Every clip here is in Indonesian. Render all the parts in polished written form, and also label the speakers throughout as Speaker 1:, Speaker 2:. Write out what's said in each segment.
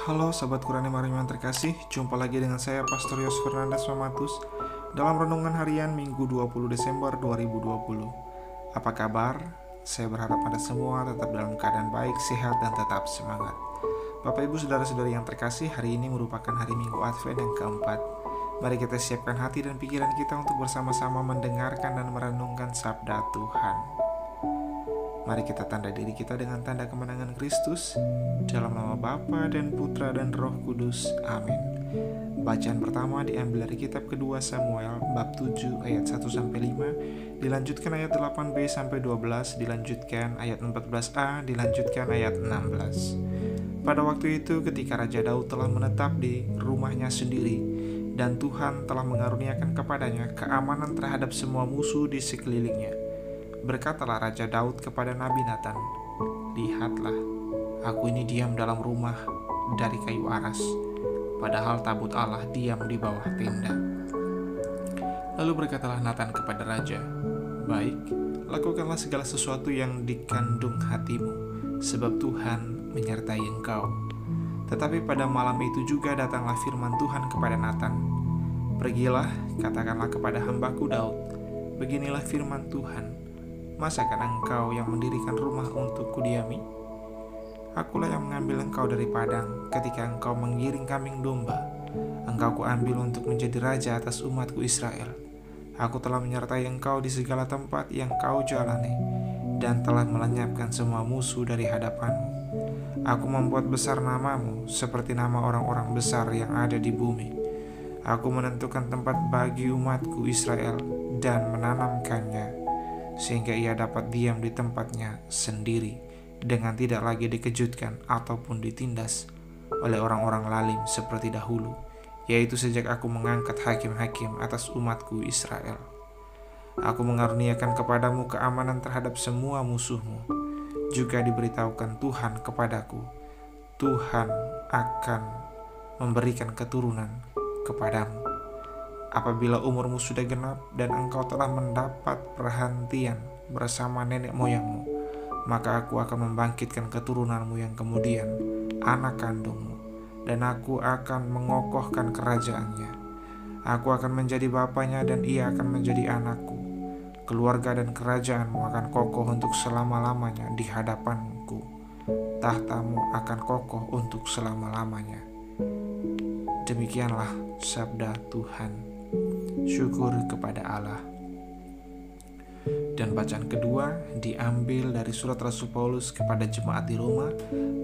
Speaker 1: Halo Sobat Qurani Marim yang terkasih, jumpa lagi dengan saya Pastor Yos Fernandes Mamatus dalam Renungan Harian Minggu 20 Desember 2020. Apa kabar? Saya berharap Anda semua tetap dalam keadaan baik, sehat, dan tetap semangat. Bapak Ibu Saudara-saudari yang terkasih, hari ini merupakan hari Minggu Advent yang keempat. Mari kita siapkan hati dan pikiran kita untuk bersama-sama mendengarkan dan merenungkan sabda Tuhan. Mari kita tanda diri kita dengan tanda kemenangan Kristus. Dalam nama Bapa dan Putra dan Roh Kudus. Amin. Bacaan pertama diambil dari kitab kedua Samuel bab 7 ayat 1-5, dilanjutkan ayat 8b sampai 12, dilanjutkan ayat 14a, dilanjutkan ayat 16. Pada waktu itu ketika Raja Daud telah menetap di rumahnya sendiri dan Tuhan telah mengaruniakan kepadanya keamanan terhadap semua musuh di sekelilingnya, berkatalah Raja Daud kepada Nabi Nathan, "Lihatlah, aku ini diam dalam rumah dari kayu aras, padahal tabut Allah diam di bawah tenda." Lalu berkatalah Nathan kepada Raja, "Baik, lakukanlah segala sesuatu yang dikandung hatimu, sebab Tuhan menyertai engkau." Tetapi pada malam itu juga datanglah firman Tuhan kepada Nathan, "Pergilah, katakanlah kepada hambaku Daud, beginilah firman Tuhan, masakan engkau yang mendirikan rumah untuk kudiami? Akulah yang mengambil engkau dari padang ketika engkau menggiring kambing domba. Engkau kuambil untuk menjadi raja atas umatku Israel. Aku telah menyertai engkau di segala tempat yang kau jalani, dan telah melenyapkan semua musuh dari hadapanmu. Aku membuat besar namamu seperti nama orang-orang besar yang ada di bumi. Aku menentukan tempat bagi umatku Israel dan menanamkannya, sehingga ia dapat diam di tempatnya sendiri dengan tidak lagi dikejutkan ataupun ditindas oleh orang-orang lalim seperti dahulu, yaitu sejak aku mengangkat hakim-hakim atas umatku Israel. Aku mengaruniakan kepadamu keamanan terhadap semua musuhmu. Juga diberitahukan Tuhan kepadaku, Tuhan akan memberikan keturunan kepadamu. Apabila umurmu sudah genap dan engkau telah mendapat perhentian bersama nenek moyangmu, maka aku akan membangkitkan keturunanmu yang kemudian anak kandungmu, dan aku akan mengokohkan kerajaannya. Aku akan menjadi bapaknya dan ia akan menjadi anakku. Keluarga dan kerajaanmu akan kokoh untuk selama-lamanya di hadapanku. Tahtamu akan kokoh untuk selama-lamanya." Demikianlah sabda Tuhan. Syukur kepada Allah. Dan bacaan kedua diambil dari surat Rasul Paulus kepada jemaat di Roma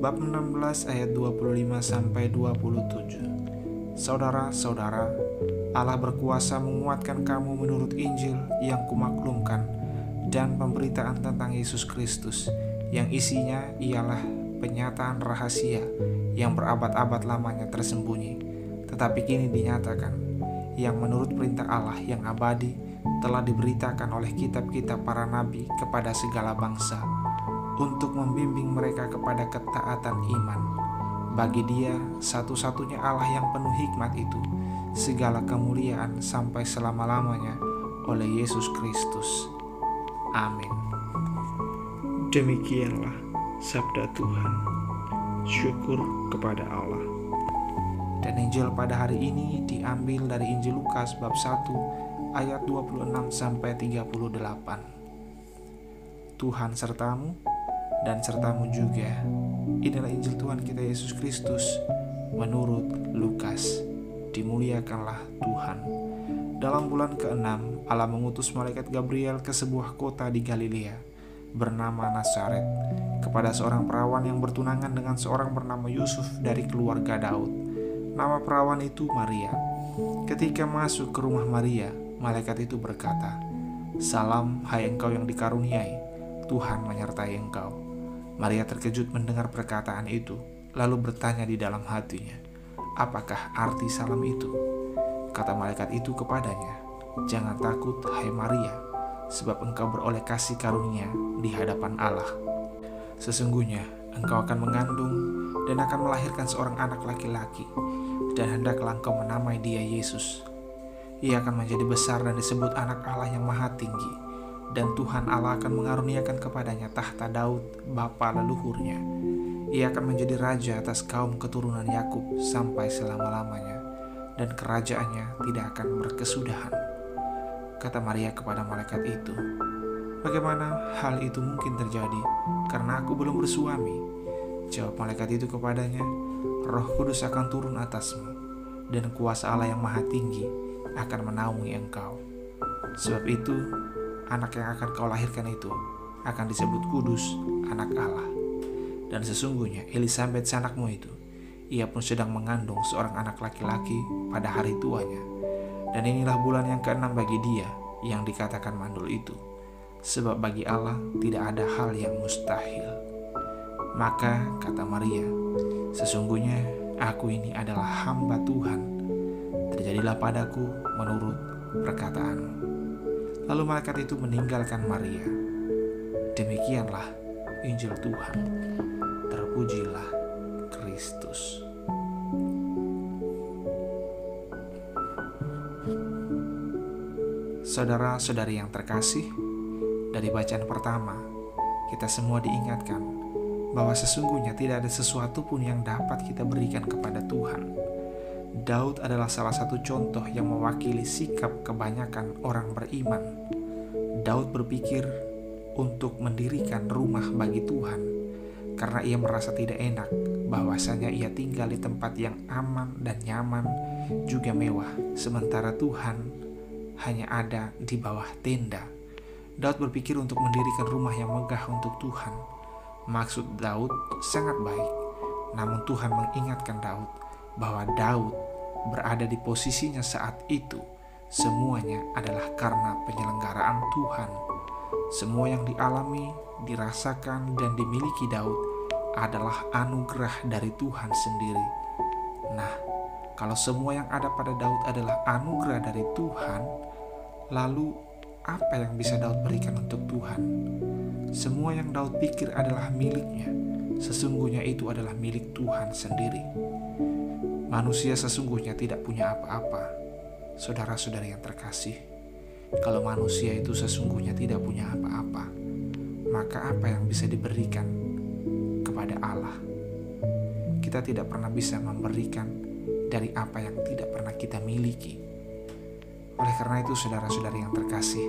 Speaker 1: bab 16 ayat 25-27. Saudara-saudara, Allah berkuasa menguatkan kamu menurut Injil yang kumaklumkan dan pemberitaan tentang Yesus Kristus, yang isinya ialah penyataan rahasia yang berabad-abad lamanya tersembunyi, tetapi kini dinyatakan, yang menurut perintah Allah yang abadi telah diberitakan oleh kitab-kitab para nabi kepada segala bangsa, untuk membimbing mereka kepada ketaatan iman. Bagi Dia satu-satunya Allah yang penuh hikmat itu, segala kemuliaan sampai selama-lamanya oleh Yesus Kristus. Amin. Demikianlah sabda Tuhan. Syukur kepada Allah. Dan Injil pada hari ini diambil dari Injil Lukas bab 1 ayat 26-38. Tuhan sertamu dan sertamu juga. Inilah Injil Tuhan kita Yesus Kristus menurut Lukas. Dimuliakanlah Tuhan. Dalam bulan ke-6, Allah mengutus malaikat Gabriel ke sebuah kota di Galilea bernama Nazaret, kepada seorang perawan yang bertunangan dengan seorang bernama Yusuf dari keluarga Daud. Nama perawan itu Maria. Ketika masuk ke rumah Maria, malaikat itu berkata, "Salam, hai engkau yang dikaruniai, Tuhan menyertai engkau." Maria terkejut mendengar perkataan itu, lalu bertanya di dalam hatinya, "Apakah arti salam itu?" Kata malaikat itu kepadanya, "Jangan takut, hai Maria, sebab engkau beroleh kasih karunia di hadapan Allah. Sesungguhnya engkau akan mengandung dan akan melahirkan seorang anak laki-laki, dan hendaklah engkau menamai dia Yesus. Ia akan menjadi besar dan disebut anak Allah yang maha tinggi, dan Tuhan Allah akan mengaruniakan kepadanya tahta Daud bapa leluhurnya. Ia akan menjadi raja atas kaum keturunan Yakub sampai selama-lamanya, dan kerajaannya tidak akan berkesudahan. Kata Maria kepada malaikat itu, "Bagaimana hal itu mungkin terjadi, karena aku belum bersuami?" Jawab malaikat itu kepadanya, "Roh Kudus akan turun atasmu, dan kuasa Allah yang Maha Tinggi akan menaungi engkau. Sebab itu, anak yang akan kau lahirkan itu akan disebut kudus, anak Allah. Dan sesungguhnya Elisabet sanakmu itu, ia pun sedang mengandung seorang anak laki-laki pada hari tuanya. Dan inilah bulan yang ke-6 bagi dia yang dikatakan mandul itu. Sebab bagi Allah tidak ada hal yang mustahil." Maka kata Maria, "Sesungguhnya aku ini adalah hamba Tuhan. Terjadilah padaku menurut perkataanmu." Lalu malaikat itu meninggalkan Maria. Demikianlah Injil Tuhan. Terpujilah Kristus. Saudara-saudari yang terkasih, dari bacaan pertama, kita semua diingatkan bahwa sesungguhnya tidak ada sesuatu pun yang dapat kita berikan kepada Tuhan. Daud adalah salah satu contoh yang mewakili sikap kebanyakan orang beriman. Daud berpikir untuk mendirikan rumah bagi Tuhan karena ia merasa tidak enak bahwasanya ia tinggal di tempat yang aman dan nyaman juga mewah, sementara Tuhan hanya ada di bawah tenda. Daud berpikir untuk mendirikan rumah yang megah untuk Tuhan. Maksud Daud sangat baik, namun Tuhan mengingatkan Daud bahwa Daud berada di posisinya saat itu semuanya adalah karena penyelenggaraan Tuhan. Semua yang dialami, dirasakan, dan dimiliki Daud adalah anugerah dari Tuhan sendiri. Nah, kalau semua yang ada pada Daud adalah anugerah dari Tuhan, lalu apa yang bisa Daud berikan untuk Tuhan? Semua yang Daud pikir adalah miliknya, sesungguhnya itu adalah milik Tuhan sendiri. Manusia sesungguhnya tidak punya apa-apa. Saudara-saudari yang terkasih, kalau manusia itu sesungguhnya tidak punya apa-apa, maka apa yang bisa diberikan kepada Allah? Kita tidak pernah bisa memberikan dari apa yang tidak pernah kita miliki. Oleh karena itu, saudara-saudari yang terkasih,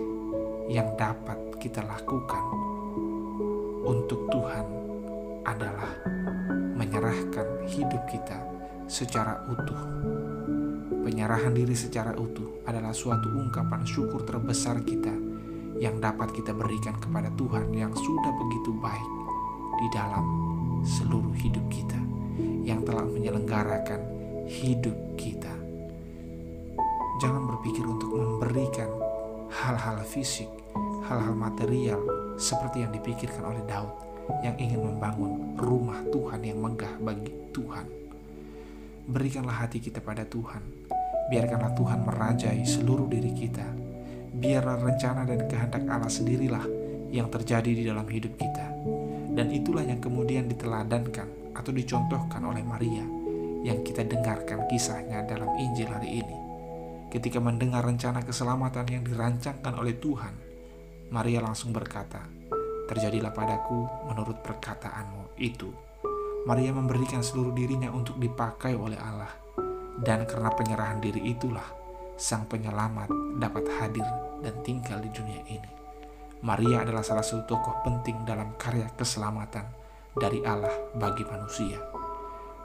Speaker 1: yang dapat kita lakukan untuk Tuhan adalah menyerahkan hidup kita secara utuh. Penyerahan diri secara utuh adalah suatu ungkapan syukur terbesar kita yang dapat kita berikan kepada Tuhan yang sudah begitu baik di dalam seluruh hidup kita, yang telah menyelenggarakan hidup kita. Jangan berpikir untuk memberikan hal-hal fisik, hal-hal material seperti yang dipikirkan oleh Daud yang ingin membangun rumah Tuhan yang megah bagi Tuhan. Berikanlah hati kita pada Tuhan. Biarkanlah Tuhan merajai seluruh diri kita. Biarlah rencana dan kehendak Allah sendirilah yang terjadi di dalam hidup kita. Dan itulah yang kemudian diteladankan atau dicontohkan oleh Maria yang kita dengarkan kisahnya dalam Injil hari ini. Ketika mendengar rencana keselamatan yang dirancangkan oleh Tuhan, Maria langsung berkata, "Terjadilah padaku menurut perkataanmu itu." Maria memberikan seluruh dirinya untuk dipakai oleh Allah. Dan karena penyerahan diri itulah Sang Penyelamat dapat hadir dan tinggal di dunia ini. Maria adalah salah satu tokoh penting dalam karya keselamatan dari Allah bagi manusia.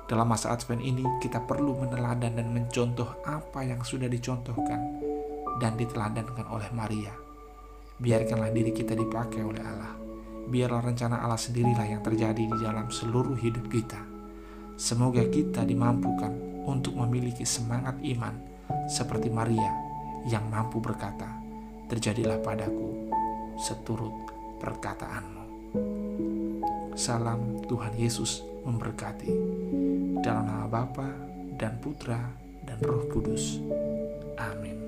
Speaker 1: Dalam masa Advent ini kita perlu meneladan dan mencontoh apa yang sudah dicontohkan dan diteladankan oleh Maria. Biarkanlah diri kita dipakai oleh Allah. Biarlah rencana Allah sendirilah yang terjadi di dalam seluruh hidup kita. Semoga kita dimampukan untuk memiliki semangat iman seperti Maria yang mampu berkata, "Terjadilah padaku seturut perkataanmu." Salam, Tuhan Yesus memberkati. Dalam nama Bapa dan Putra dan Roh Kudus. Amin.